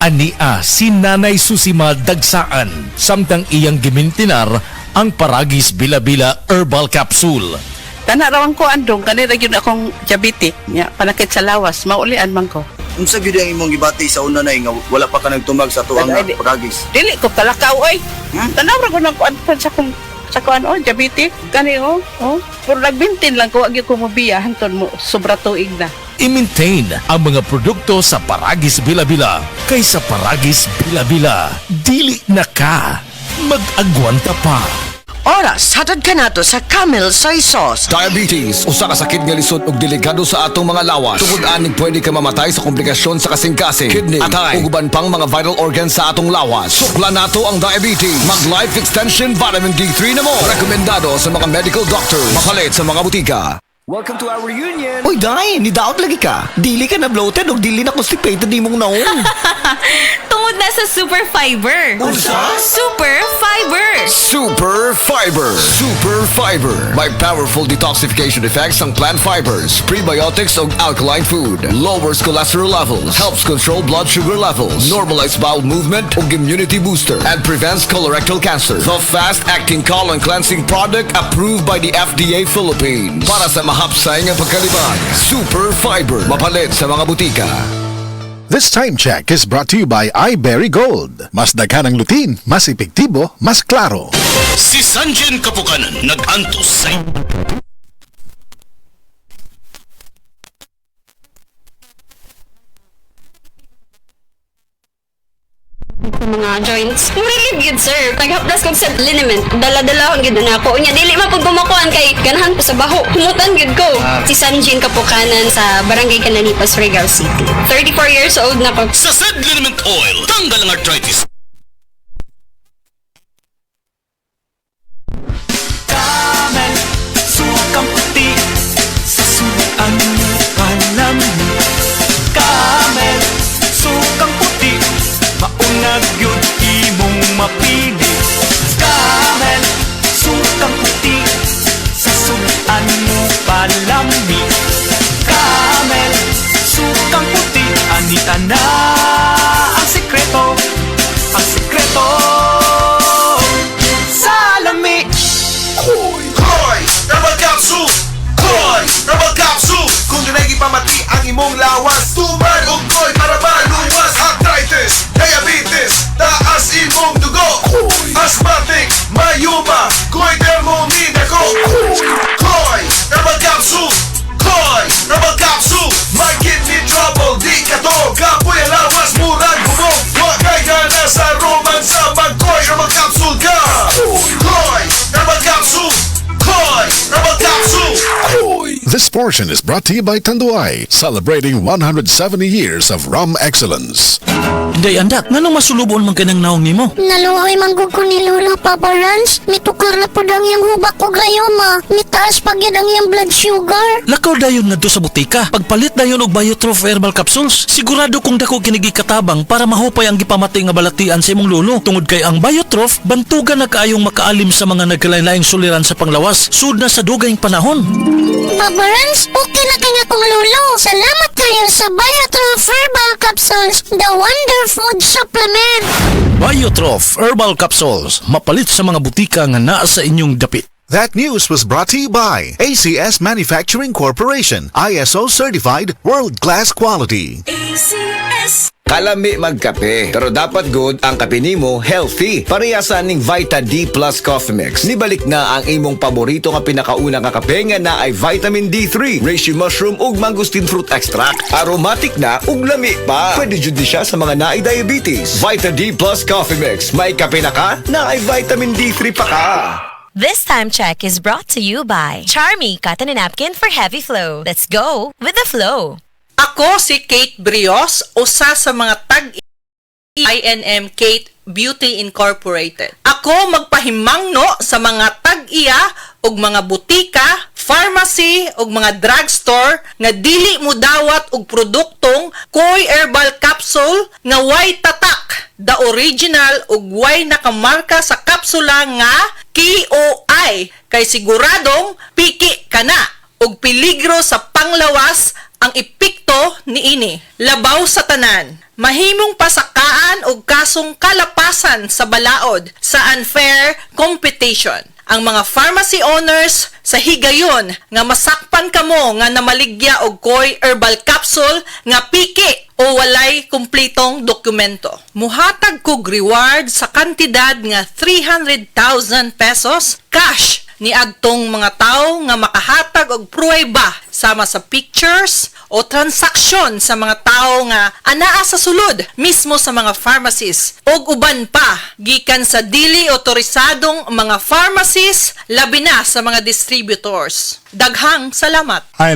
Ania si Nanay Susima Dagsaan samtang iyang gimintinar ang Paragis Bila-Bila Herbal Capsule. Tanarawan ko andong kanira gyud akong diabetic nya panakit sa lawas maulian man ko. Unsa gyud ang imong gibati sa una nay nga wala pa ka nagtumag sa tuang Paragis? Dili ko talakaw oy. Tanawra ko nang kuan sa kuan diabetic kani puro nagbintin lang ko agi ko mobiya hanton mo sobra tuig na. I-maintain ang mga produkto sa Paragis Bila-Bila kaysa Paragis Bila-Bila. Dili na ka. Mag-agwanta pa. Oras, hatod ka nato sa Camel Soy Sauce. Diabetes, usa ka sakit nga lisod ug delikado sa atong mga lawas. Tungod aning pwede ka mamatay sa komplikasyon sa kasing-kasing, kidney, atay, ug uban pang mga vital organs sa atong lawas. Sukla nato ang diabetes. Mag Life Extension Vitamin D3 na mo. Rekomendado sa mga medical doctor. Mapalit sa mga butika. Welcome to our reunion. Uy, Day, nidaot lagi ka. Dili ka na bloated o dili na constipated ni mong naong. Tungod na sa Super Fiber. Super Fiber. Super Fiber. Super Fiber. May powerful detoxification effects ang plant fibers, prebiotics ug alkaline food. Lowers cholesterol levels, helps control blood sugar levels, normalize bowel movement ug immunity booster, and prevents colorectal cancer. The fast-acting colon cleansing product approved by the FDA Philippines. Para sa mahapsay nga pagkalibag, Super Fiber. Mapalit sa mga butika. This time check is brought to you by iBerry Gold. Mas daghan ang lutin, mas epektibo, mas klaro. Si Sanjen Kapukanan nag-antos sa Mga joints. Really good, sir. Taghaplas kog sa liniment. Dala-dalahon gid na ako. Unya dili man pud gumakuan kay ganahan ko sa baho. Humutan gid ko. Si Sanjin Kapukanan sa Barangay Cananipas, Regal City. 34 years old na ko. sa Said Liniment Oil. Tanggal ang arthritis. Camel, sukang puti, sa suan mo palamig. Camel, sukang puti, maunag yun imong mapili. Camel, sukang puti, sa suan mo palamig. Camel, sukang puti, anita na ang sikreto, ang sikreto sa lami. Koy! Herbal Capsule! Koy! Herbal Capsule! Kung dinagi pamati ang imong lawas, tuman o koy para maluwas. Arthritis, diabetes, taas imong dugo. Asthmatic, mayuma, koy thermomina ko. Koy! Herbal Capsule! Koy! Herbal Capsule! May kidney trouble, di ka to. Kapoy ang lawas, murag bumog. Huwag kay gana sa romansa, mag-koy Herbal Capsule ka. Koy! Herbal Capsule! Koy! Herbal Capsule! This portion is brought to you by Tanduay, celebrating 170 years of rum excellence. Day, andak, nga nung masulubon man ka ng naong nimo? Naluoy manggug ko ni Lolo, Papa Rans. Mitukar na po ang iyang hubak ko gayoma. Mitaas pag yan ang iyang blood sugar. Lakaw dayon nga do sa butika. Pagpalit dayon og Biotrof Herbal Capsules. Sigurado kung dako kinigi katabang para mahupay ang gipamatay nga balatian sa imong lolo. Tungod kay ang Biotrof, bantugan na kaayong makaalim sa mga nagkalain-laing suliran sa panglawas. Sud na sa dugayng panahon. Papa Rans, okay na kaya kong Lolo. Salamat kayo sa Biotrof Herbal Capsules, the Wonder Food Supplement. Biotrof Herbal Capsules. Mapalit sa mga butika nga naa sa inyong dapit. That news was brought to you by ACS Manufacturing Corporation, ISO certified, world-class quality. ACS. Kalami magkape, pero dapat good ang kape nimo healthy. Parehasan ning Vita D Plus Coffee Mix. Nibalik na ang imong paborito nga pinakauna nga kape nga na ay vitamin D3, reishi mushroom ug mangosteen fruit extract. Aromatic na ug lami pa. Pwede jud di siya sa mga naay diabetes. Vita D Plus Coffee Mix. May kape na ka, na ay vitamin D3 pa ka. This time check is brought to you by Charmy Cotton and Napkin for Heavy Flow. Let's go with the flow. Ako si Kate Brios, usa sa mga INM Kate Beauty Incorporated. Ako magpahimangno sa mga tag-iya ug mga butika, pharmacy ug mga drugstore nga dili mo dawat og produktong Koy Herbal Capsule nga way tatak, the original ug way nakamarka sa kapsula nga KOI kay siguradong piki kana og peligro sa panglawas Ang epekto niini labaw sa tanan. Mahimong pasakaan og kasong kalapasan sa balaod sa unfair competition. Ang mga pharmacy owners sa higayon nga masakpan kamo nga namaligya og koy herbal capsule nga piki o walay kumpletong dokumento. Muhatag kog reward sa kantidad nga 300,000 pesos cash ni agtong mga tao nga makahatag og pruweba sama sa pictures o transaksyon sa mga tao nga anaa sa sulod mismo sa mga pharmacies og uban pa gikan sa dili otorisadong mga pharmacies labi na sa mga distributors. Daghang salamat. Ay,